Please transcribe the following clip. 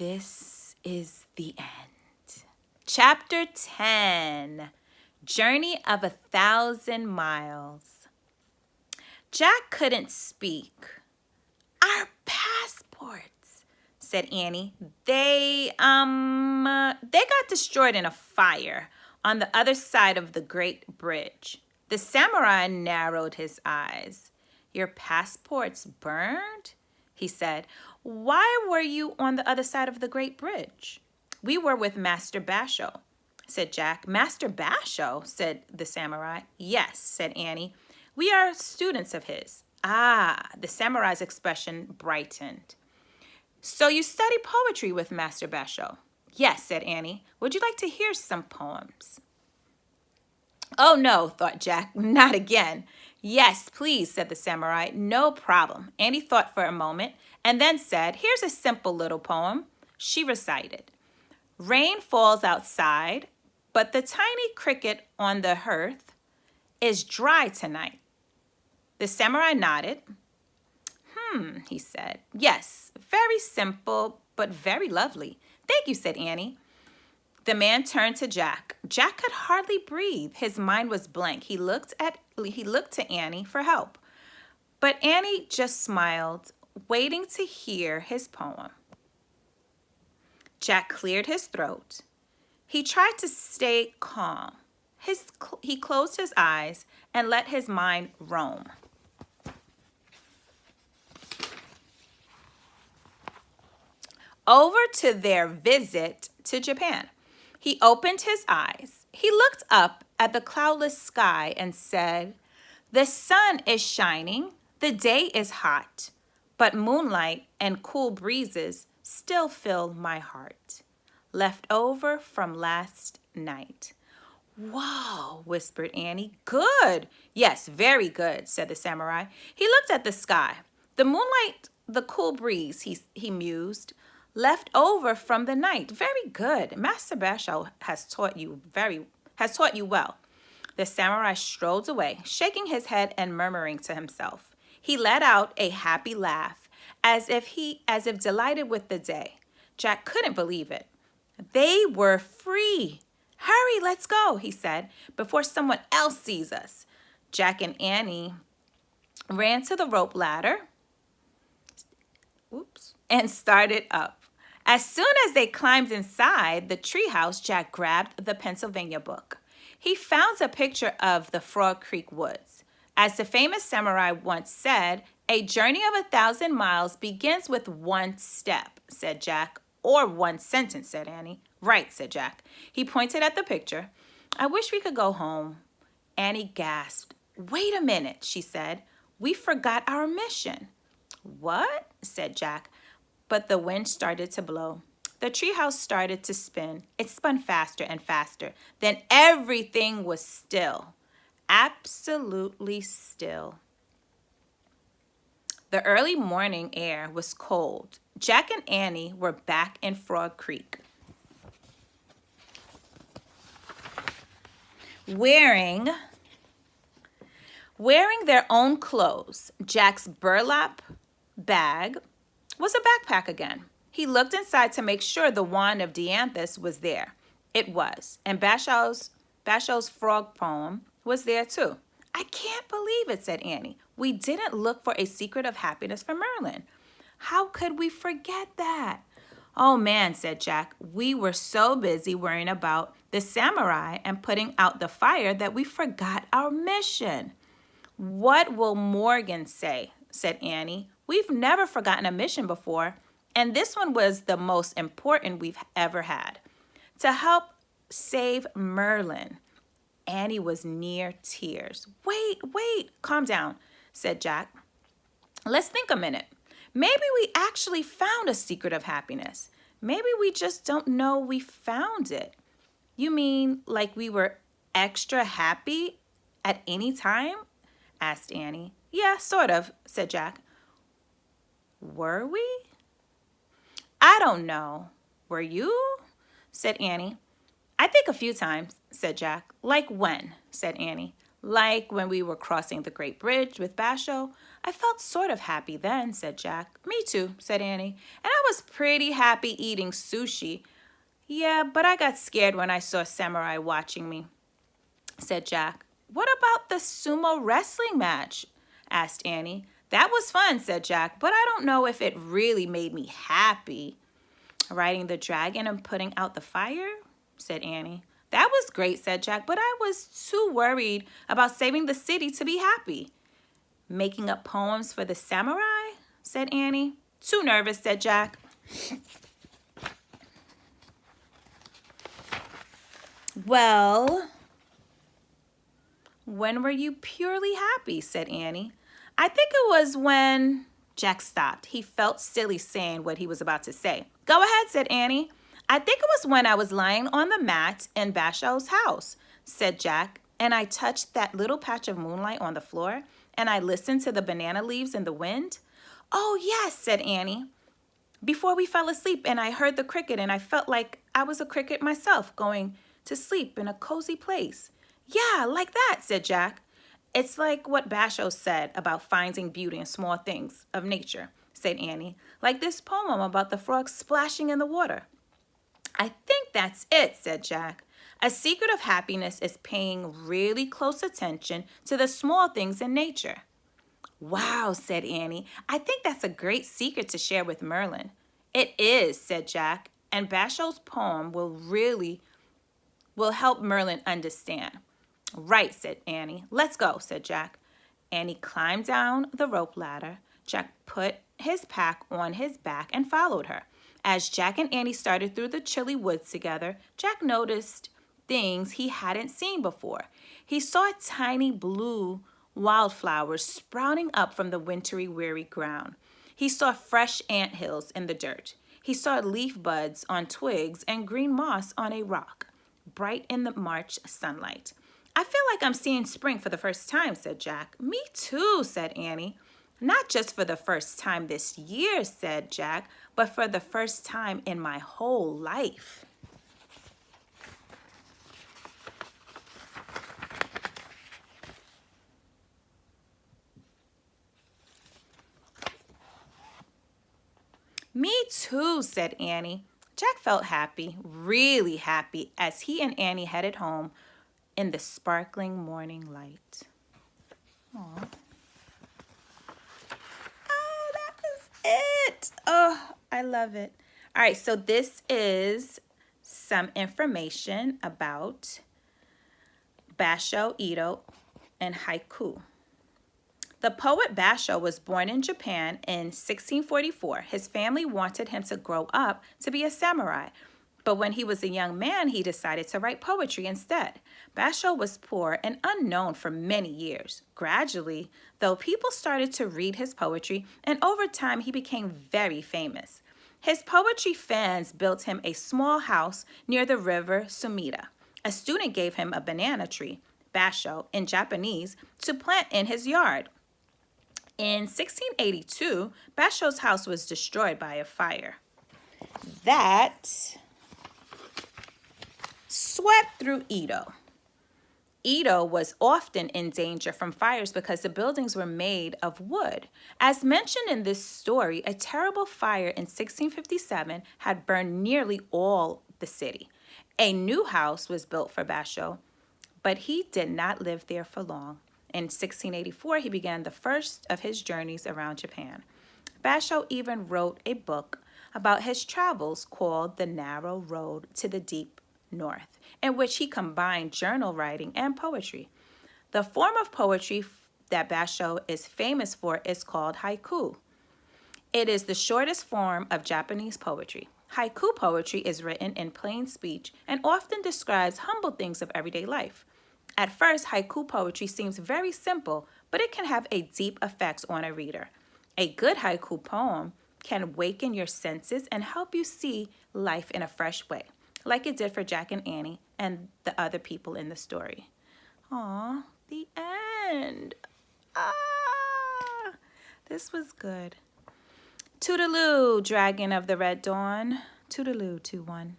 this is the end. Chapter 10, Journey of 1,000 Miles. Jack couldn't speak. Our passports, said Annie. They got destroyed in a fire on the other side of the Great Bridge. The samurai narrowed his eyes. Your passports burned? He said. Why were you on the other side of the Great Bridge? We were with Master Basho, said Jack. Master Basho, said the samurai. Yes, said Annie. We are students of his. Ah, the samurai's expression brightened. So you study poetry with Master Basho? Yes, said Annie. Would you like to hear some poems? Oh, no, thought Jack. Not again. Yes, please, said the samurai. No problem. Annie thought for a moment and then said, here's a simple little poem. She recited. Rain falls outside, but the tiny cricket on the hearth is dry tonight. The samurai nodded. He said. Yes, very simple, but very lovely. Thank you, said Annie. The man turned to Jack. Jack could hardly breathe. His mind was blank. He looked to Annie for help. But Annie just smiled, waiting to hear his poem. Jack cleared his throat. He tried to stay calm. He closed his eyes and let his mind roam. Over to their visit to Japan. He opened his eyes. He looked up at the cloudless sky and said, the sun is shining, the day is hot, but moonlight and cool breezes still fill my heart, left over from last night. Whoa, whispered Annie. Good. Yes, very good, said the samurai. He looked at the sky. The moonlight, the cool breeze, he mused, left over from the night. Very good. Master Basho has taught you well. The samurai strolled away, shaking his head and murmuring to himself. He let out a happy laugh, as if delighted with the day. Jack couldn't believe it. They were free. Hurry, let's go, he said, before someone else sees us. Jack and Annie ran to the rope ladder and started up. As soon as they climbed inside the treehouse, Jack grabbed the Pennsylvania book. He found a picture of the Frog Creek woods. As the famous samurai once said, a journey of 1,000 miles begins with one step, said Jack. Or one sentence, said Annie. Right, said Jack. He pointed at the picture. I wish we could go home. Annie gasped. Wait a minute, she said. We forgot our mission. What? Said Jack. But the wind started to blow. The treehouse started to spin. It spun faster and faster. Then everything was still. Absolutely still. The early morning air was cold. Jack and Annie were back in Frog Creek. Wearing their own clothes, Jack's burlap bag was a backpack again. He looked inside to make sure the wand of Dianthus was there. It was, and Basho's frog poem was there too. I can't believe it, said Annie. We didn't look for a secret of happiness for Merlin. How could we forget that? Oh man, said Jack, we were so busy worrying about the samurai and putting out the fire that we forgot our mission. What will Morgan say? Said Annie. We've never forgotten a mission before, and this one was the most important we've ever had. To help save Merlin. Annie was near tears. Wait, calm down, said Jack. Let's think a minute. Maybe we actually found a secret of happiness. Maybe we just don't know we found it. You mean like we were extra happy at any time? Asked Annie. Yeah, sort of, said Jack. Were we? I don't know. Were you? Said Annie. I think a few times, said Jack. Like when? Said Annie. Like when we were crossing the Great Bridge with Basho. I felt sort of happy then, said Jack. Me too, said Annie. And I was pretty happy eating sushi. Yeah, but I got scared when I saw Samurai watching me, said Jack. What about the sumo wrestling match? Asked Annie. That was fun, said Jack, but I don't know if it really made me happy. Riding the dragon and putting out the fire, said Annie. That was great, said Jack, but I was too worried about saving the city to be happy. Making up poems for the samurai, said Annie. Too nervous, said Jack. Well, when were you purely happy, said Annie. I think it was when... Jack stopped. He felt silly saying what he was about to say. Go ahead, said Annie. I think it was when I was lying on the mat in Bashaw's house, said Jack, and I touched that little patch of moonlight on the floor, and I listened to the banana leaves in the wind. Oh, yes, said Annie. Before we fell asleep, and I heard the cricket, and I felt like I was a cricket myself, going to sleep in a cozy place. Yeah, like that, said Jack. It's like what Basho said about finding beauty in small things of nature, said Annie, like this poem about the frogs splashing in the water. I think that's it, said Jack. A secret of happiness is paying really close attention to the small things in nature. Wow, said Annie. I think that's a great secret to share with Merlin. It is, said Jack, and Basho's poem will help Merlin understand. Right, said Annie. Let's go, said Jack. Annie climbed down the rope ladder. Jack put his pack on his back and followed her. As Jack and Annie started through the chilly woods together, Jack noticed things he hadn't seen before. He saw tiny blue wildflowers sprouting up from the wintry, weary ground. He saw fresh ant hills in the dirt. He saw leaf buds on twigs and green moss on a rock, bright in the March sunlight. I feel like I'm seeing spring for the first time, said Jack. Me too, said Annie. Not just for the first time this year, said Jack, but for the first time in my whole life. Me too, said Annie. Jack felt happy, really happy, as he and Annie headed home in the sparkling morning light. Aww. Oh, that was it. Oh, I love it. All right, so this is some information about Basho, Ito, and haiku. The poet Basho was born in Japan in 1644. His family wanted him to grow up to be a samurai, but when he was a young man, he decided to write poetry instead. Basho was poor and unknown for many years. Gradually, though, people started to read his poetry, and over time, he became very famous. His poetry fans built him a small house near the river Sumida. A student gave him a banana tree, basho in Japanese, to plant in his yard. In 1682, Basho's house was destroyed by a fire that swept through Ito. Ito was often in danger from fires because the buildings were made of wood. As mentioned in this story, a terrible fire in 1657 had burned nearly all the city. A new house was built for Basho, but he did not live there for long. In 1684, he began the first of his journeys around Japan. Basho even wrote a book about his travels called The Narrow Road to the Deep North, in which he combined journal writing and poetry. The form of poetry that Basho is famous for is called haiku. It is the shortest form of Japanese poetry. Haiku poetry is written in plain speech and often describes humble things of everyday life. At first, haiku poetry seems very simple, but it can have a deep effect on a reader. A good haiku poem can awaken your senses and help you see life in a fresh way, like it did for Jack and Annie and the other people in the story. Aw, the end. This was good. Toodaloo, Dragon of the Red Dawn. Toodaloo, 2-1.